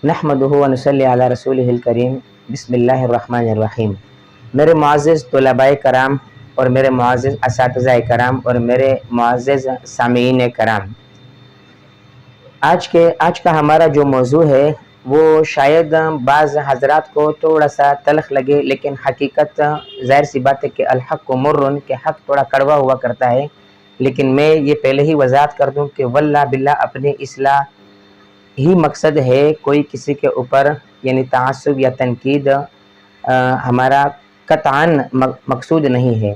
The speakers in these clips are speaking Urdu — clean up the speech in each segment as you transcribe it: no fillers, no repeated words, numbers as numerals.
نحمدہ و نصلی علی رسولہ الکریم بسم اللہ الرحمن الرحیم۔ میرے معزز طلباء کرام اور میرے معزز اساتذہ کرام اور میرے معزز سامعین کرام، آج کا ہمارا جو موضوع ہے وہ شاید بعض حضرات کو تھوڑا سا تلخ لگے، لیکن حقیقت ظاہر سی بات ہے کہ الحق مرن، کہ حق تھوڑا کڑوا ہوا کرتا ہے۔ لیکن میں یہ پہلے ہی وضاحت کر دوں کہ واللہ باللہ اپنی اصلاح ہی مقصد ہے، کوئی کسی کے اوپر یعنی تعصب یا تنقید ہمارا قطعاً مقصود نہیں ہے۔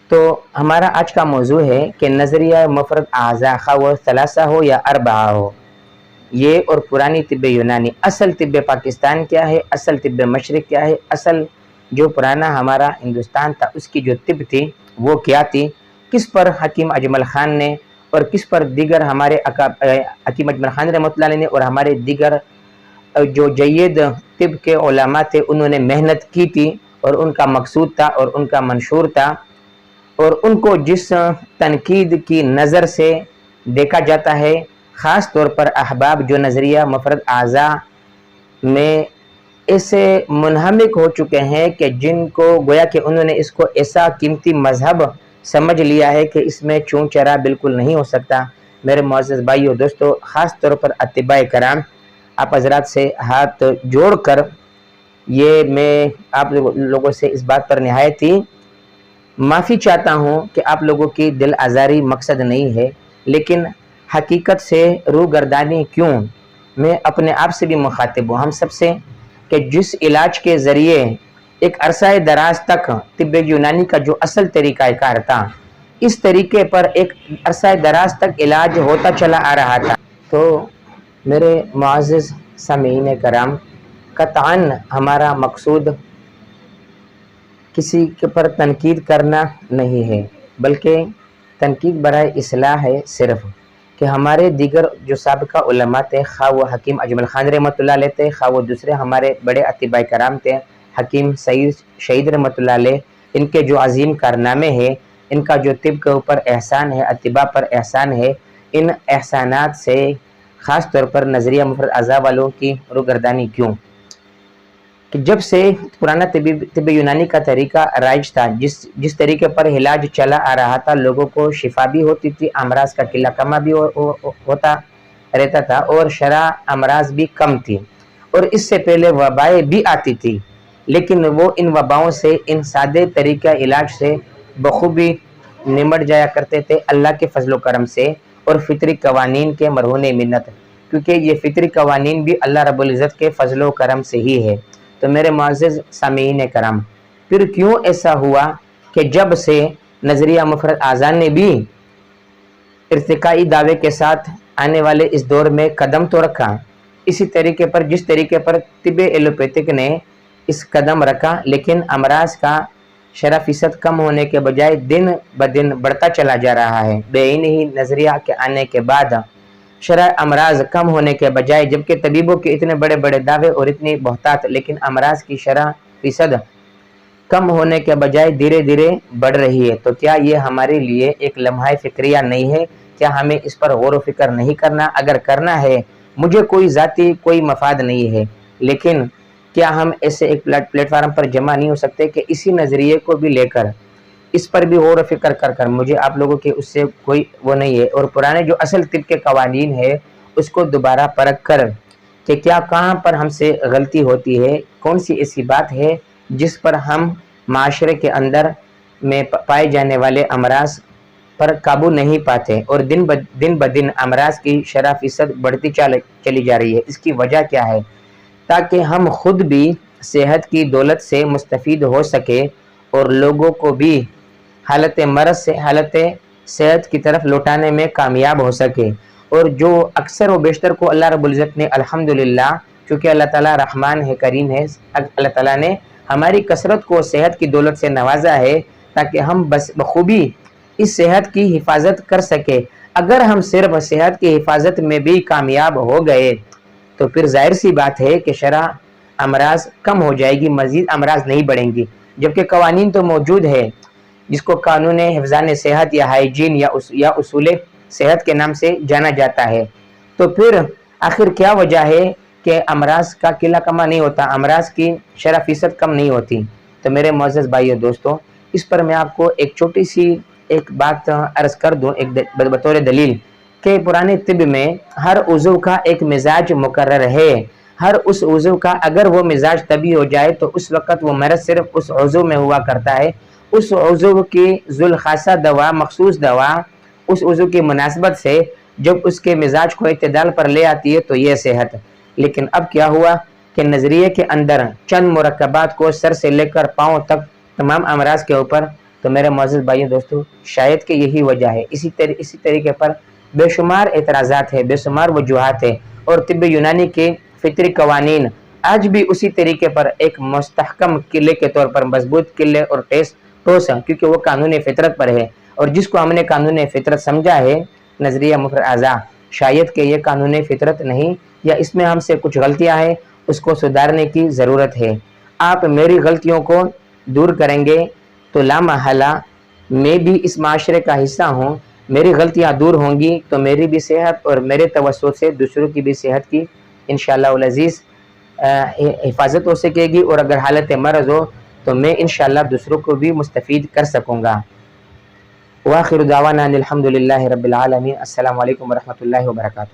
تو ہمارا آج کا موضوع ہے کہ نظریہ مفرد اعضاء، خواہ وہ ثلاثہ ہو یا اربعہ ہو، یہ اور پرانی طب یونانی، اصل طب پاکستان کیا ہے، اصل طب مشرق کیا ہے، اصل جو پرانا ہمارا ہندوستان تھا اس کی جو طب تھی وہ کیا تھی، کس پر حکیم اجمل خان نے اور کس پر دیگر ہمارے حکیم اجمل خان رحمۃ اللہ علیہ نے اور ہمارے دیگر جو جید طب کے علماء تھے انہوں نے محنت کی تھی، اور ان کا مقصود تھا اور ان کا منشور تھا، اور ان کو جس تنقید کی نظر سے دیکھا جاتا ہے، خاص طور پر احباب جو نظریہ مفرد اعضاء میں ایسے منہمک ہو چکے ہیں کہ جن کو گویا کہ انہوں نے اس کو ایسا قیمتی مذہب سمجھ لیا ہے کہ اس میں چون چرا بالکل نہیں ہو سکتا۔ میرے معزز بھائیو دوستو، خاص طور پر اتباع کرام، آپ حضرات سے ہاتھ جوڑ کر یہ میں آپ لوگوں سے اس بات پر نہایت ہی معافی چاہتا ہوں کہ آپ لوگوں کی دل آزاری مقصد نہیں ہے، لیکن حقیقت سے روگردانی کیوں، میں اپنے آپ سے بھی مخاطب ہوں، ہم سب سے، کہ جس علاج کے ذریعے ایک عرصہ دراز تک طب یونانی کا جو اصل طریقہ کار تھا، اس طریقے پر ایک عرصہ دراز تک علاج ہوتا چلا آ رہا تھا، تو میرے معزز سامعین کرام، قطعاً ہمارا مقصود کسی کے پر تنقید کرنا نہیں ہے، بلکہ تنقید برائے اصلاح ہے، صرف کہ ہمارے دیگر جو سابقہ علماء تھے، خواہ وہ حکیم اجمل خان رحمۃ اللہ علیہ تھے، خواہ وہ دوسرے ہمارے بڑے اتباع کرام تھے، حکیم سعید شہید رحمۃ اللہ علیہ، ان کے جو عظیم کارنامے ہیں، ان کا جو طب کے اوپر احسان ہے، اتباع پر احسان ہے، ان احسانات سے خاص طور پر نظریہ مفرد اعضاء والوں کی روگردانی کیوں، کہ جب سے پرانا طب یونانی کا طریقہ رائج تھا، جس طریقے پر علاج چلا آ رہا تھا، لوگوں کو شفا بھی ہوتی تھی، امراض کا قلہ کما بھی ہوتا رہتا تھا، اور شرح امراض بھی کم تھی، اور اس سے پہلے وبائیں بھی آتی تھی، لیکن وہ ان وباؤں سے ان سادے طریقہ علاج سے بخوبی نمٹ جایا کرتے تھے، اللہ کے فضل و کرم سے اور فطری قوانین کے مرہون منت، کیونکہ یہ فطری قوانین بھی اللہ رب العزت کے فضل و کرم سے ہی ہے۔ تو میرے معزز سامعین کرام، پھر کیوں ایسا ہوا کہ جب سے نظریہ مفرد اعضاء نے بھی ارتقائی دعوے کے ساتھ آنے والے اس دور میں قدم تو رکھا، اسی طریقے پر جس طریقے پر طب ایلوپیتھک نے اس قدم رکھا، لیکن امراض کا شرح فیصد کم ہونے کے بجائے دن بدن بڑھتا چلا جا رہا ہے۔ بے ہی نظریہ کے آنے کے بعد شرح امراض کم ہونے کے بجائے، جبکہ طبیبوں کے اتنے بڑے بڑے دعوے اور اتنی بہتات، لیکن امراض کی شرح فیصد کم ہونے کے بجائے دھیرے دھیرے بڑھ رہی ہے۔ تو کیا یہ ہمارے لیے ایک لمحہ فکریہ نہیں ہے؟ کیا ہمیں اس پر غور و فکر نہیں کرنا؟ اگر کرنا ہے، مجھے کوئی ذاتی کوئی مفاد نہیں ہے، لیکن کیا ہم ایسے ایک پلیٹ فارم پر جمع نہیں ہو سکتے کہ اسی نظریے کو بھی لے کر اس پر بھی غور و فکر کر مجھے آپ لوگوں کے اس سے کوئی وہ نہیں ہے، اور پرانے جو اصل طب کے قوانین ہے اس کو دوبارہ پرکھ کر کہ کیا کہاں پر ہم سے غلطی ہوتی ہے، کون سی ایسی بات ہے جس پر ہم معاشرے کے اندر میں پائے جانے والے امراض پر قابو نہیں پاتے، اور دن بدن امراض کی شرح فیصد بڑھتی چلی جا رہی ہے۔ اس کی وجہ کیا ہے؟ تاکہ ہم خود بھی صحت کی دولت سے مستفید ہو سکے اور لوگوں کو بھی حالت مرض سے حالت صحت کی طرف لوٹانے میں کامیاب ہو سکے، اور جو اکثر و بیشتر کو اللہ رب العزت نے الحمدللہ، چونکہ اللہ تعالیٰ رحمان ہے، کریم ہے، اللہ تعالیٰ نے ہماری کثرت کو صحت کی دولت سے نوازا ہے تاکہ ہم بخوبی اس صحت کی حفاظت کر سکے۔ اگر ہم صرف صحت کی حفاظت میں بھی کامیاب ہو گئے تو پھر ظاہر سی بات ہے کہ شرح امراض کم ہو جائے گی، مزید امراض نہیں بڑھیں گی، جبکہ قوانین تو موجود ہے، جس کو قانون حفظان صحت یا ہائیجین یا اصول صحت کے نام سے جانا جاتا ہے۔ تو پھر آخر کیا وجہ ہے کہ امراض کا قلعہ کما نہیں ہوتا، امراض کی شرح فیصد کم نہیں ہوتی۔ تو میرے معزز بھائیو دوستو، اس پر میں آپ کو ایک چھوٹی سی ایک بات عرض کر دوں ایک بطور دلیل، کہ پرانے طب میں ہر عضو کا ایک مزاج مقرر ہے، ہر اس عضو کا اگر وہ مزاج طبیعی ہو جائے تو اس وقت وہ مرض صرف اس عضو میں ہوا کرتا ہے، اس عضو کی ذوالخاصہ دوا، مخصوص دوا اس عضو کی مناسبت سے جب اس کے مزاج کو اعتدال پر لے آتی ہے تو یہ صحت۔ لیکن اب کیا ہوا کہ نظریے کے اندر چند مرکبات کو سر سے لے کر پاؤں تک تمام امراض کے اوپر، تو میرے معزز بھائیوں دوستو شاید کہ یہی وجہ ہے۔ اسی طریقے پر بے شمار اعتراضات ہیں، بے شمار وجوہات ہیں، اور طب یونانی کے فطری قوانین آج بھی اسی طریقے پر ایک مستحکم قلعے کے طور پر، مضبوط قلعے اور ٹھوس ہیں، کیونکہ وہ قانون فطرت پر ہے، اور جس کو ہم نے قانون فطرت سمجھا ہے نظریہ مفرد اعضاء، شاید کہ یہ قانون فطرت نہیں، یا اس میں ہم سے کچھ غلطیاں ہیں، اس کو سدھارنے کی ضرورت ہے۔ آپ میری غلطیوں کو دور کریں گے تو لا محالہ میں بھی اس معاشرے کا حصہ ہوں، میری غلطیاں دور ہوں گی تو میری بھی صحت اور میرے توسط سے دوسروں کی بھی صحت کی انشاءاللہ العزیز حفاظت ہو سکے گی، اور اگر حالت مرض ہو تو میں انشاءاللہ دوسروں کو بھی مستفید کر سکوں گا۔ وآخر دعوانا الحمدللہ رب العالمین۔ السلام علیکم ورحمۃ اللہ وبرکاتہ۔